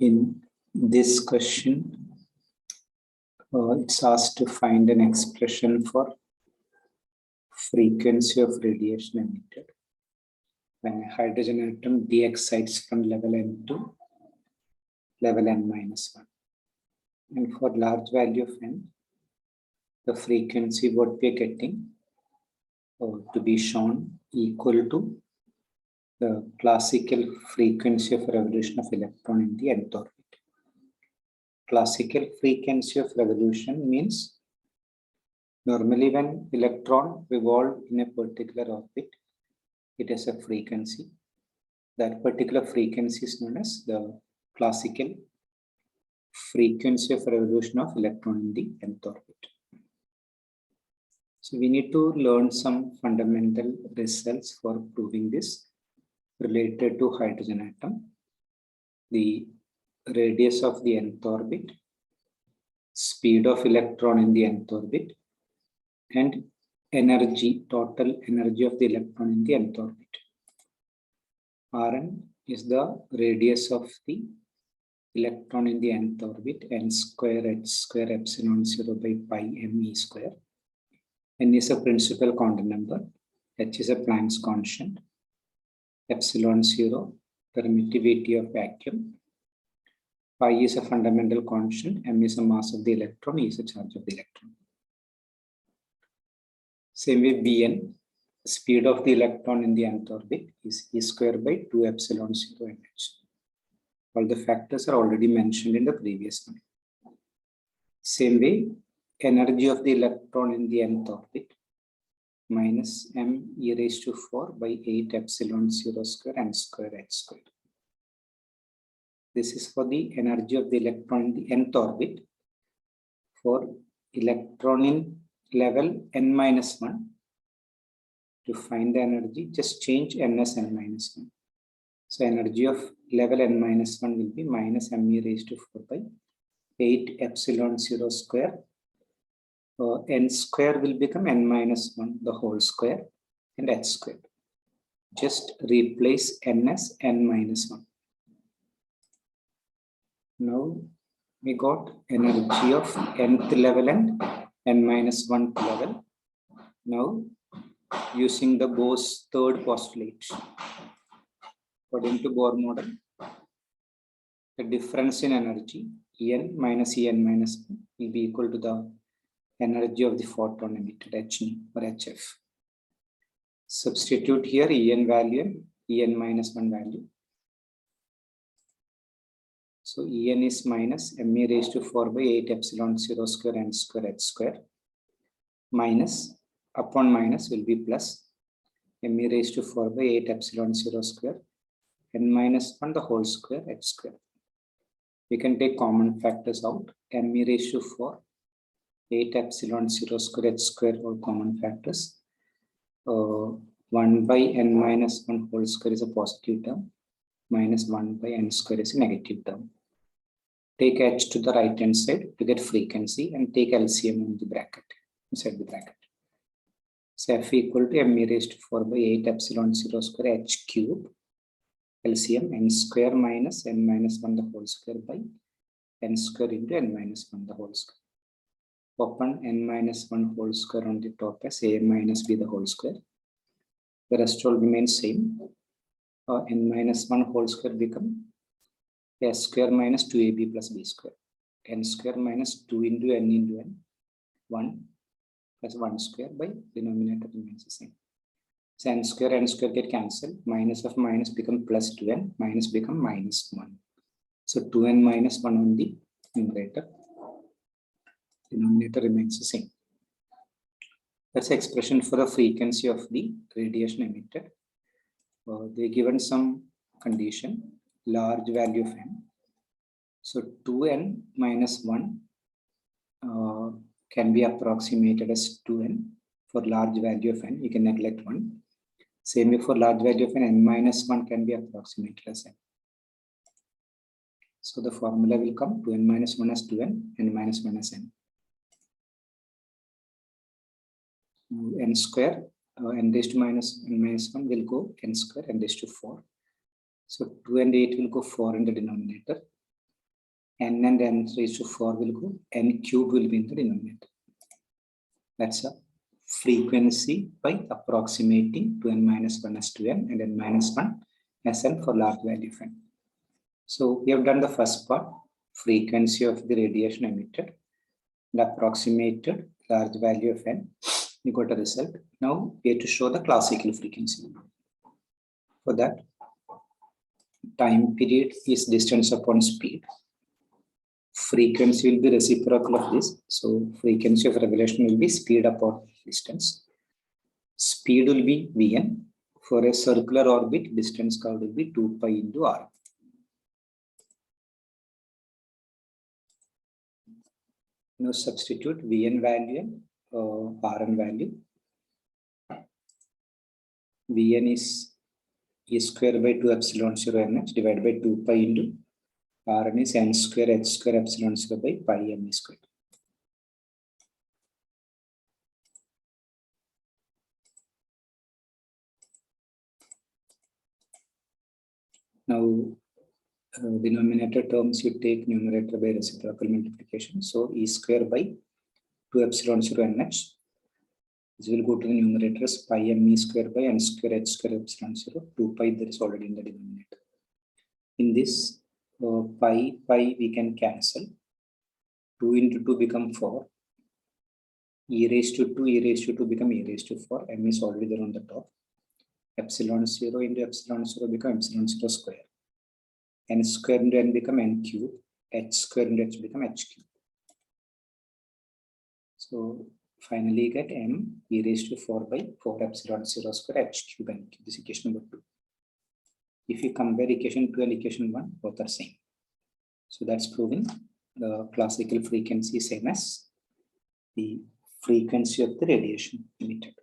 In this question, it's asked to find an expression for frequency of radiation emitted when a hydrogen atom de-excites from level n to level n-1. And for large value of n, the frequency what we are getting to be shown equal to the classical frequency of revolution of electron in the nth orbit. Classical frequency of revolution means normally when electron revolve in a particular orbit, it has a frequency. That particular frequency is known as the classical frequency of revolution of electron in the nth orbit. So we need to learn some fundamental results for proving this related to hydrogen atom. The radius of the nth orbit, speed of electron in the nth orbit, and energy, total energy of the electron in the nth orbit. Rn is the radius of the electron in the nth orbit, n square h square epsilon 0 by pi m e square. N is a principal quantum number, h is a Planck's constant, epsilon 0, permittivity of vacuum, pi is a fundamental constant, m is a mass of the electron, e is a charge of the electron. Same way Bn, speed of the electron in the nth orbit is e square by 2 epsilon 0 m h. All the factors are already mentioned in the previous one. Same way, energy of the electron in the nth orbit minus m e raised to 4 by 8 epsilon 0 square n square h square. This is for the energy of the electron in the nth orbit. For electron in level n-1, to find the energy, just change n as n-1. So energy of level n-1 will be minus m e raised to 4 by 8 epsilon 0 square. N square will become n-1, the whole square, and h square. Just replace n as n-1. Now we got energy of nth level and n-1 level. Now using the Bohr's third postulate, according to Bohr model, the difference in energy En minus En minus 1 will be equal to the energy of the photon emitted, Hν or HF. Substitute here En value and En minus 1 value. So En is minus m e raised to 4 by 8 epsilon 0 square n square h square, minus upon minus will be plus m e raised to 4 by 8 epsilon 0 square n minus 1 the whole square h square. We can take common factors out. M e raised to 4, 8 epsilon 0 square h square, all common factors. 1 by n minus 1 whole square is a positive term, minus 1 by n square is a negative term. Take h to the right hand side to get frequency and take LCM in the bracket, inside the bracket. So F equal to m e raised to 4 by 8 epsilon 0 square h cube, LCM n square minus n minus 1 the whole square by n square into n minus 1 the whole square. Open n minus 1 whole square on the top as a minus b the whole square. The rest all remains same. N minus 1 whole square become a square minus 2ab plus b square. N square minus 2 into n 1 plus 1 square by denominator remains the same. So n square get cancelled. Minus of minus become plus 2n, minus become minus 1. So 2n minus 1 on the numerator. Denominator remains the same. That's the expression for the frequency of the radiation emitted. They given some condition, large value of n. So 2n minus 1 can be approximated as 2n. For large value of n, you can neglect 1. Same way for large value of n minus 1 can be approximated as n. So the formula will come 2n minus 1 as 2n, n minus 1 as n. N square, n raised to minus n minus 1 will go n square, n raised to 4. So 2 and 8 will go 4 in the denominator. n and n raised to 4 will go, n cube will be in the denominator. That's a frequency by approximating to n minus 1 as to n and n minus 1 as n for large value of n. So we have done the first part, frequency of the radiation emitted, and approximated large value of n. We got a result. Now we have to show the classical frequency. For that, time period is distance upon speed. Frequency will be reciprocal of this. So frequency of revelation will be speed upon distance. Speed will be Vn. For a circular orbit, distance curved will be 2 pi into r. Now substitute Vn value and Rn value. Vn is E square by 2 epsilon 0 nh divided by 2 pi into Rn is n square h square epsilon 0 by pi m square. Now denominator terms you take numerator by reciprocal multiplication. So E square by 2 epsilon 0 nh. This will go to the numerator as pi m e square by n square h square epsilon 0. 2 pi there is already in the denominator. In this pi we can cancel. 2 into 2 become 4. E raised to 2 become e raised to 4. M is already there on the top. Epsilon 0 into epsilon 0 become epsilon 0 square. N square into n become n cube. H square into h become h cube. So finally get m e raised to 4 by 4 epsilon 0 square h cube n cube. This is equation number 2. If you compare equation 2 and equation 1, both are same. So that's proving the classical frequency same as the frequency of the radiation emitted.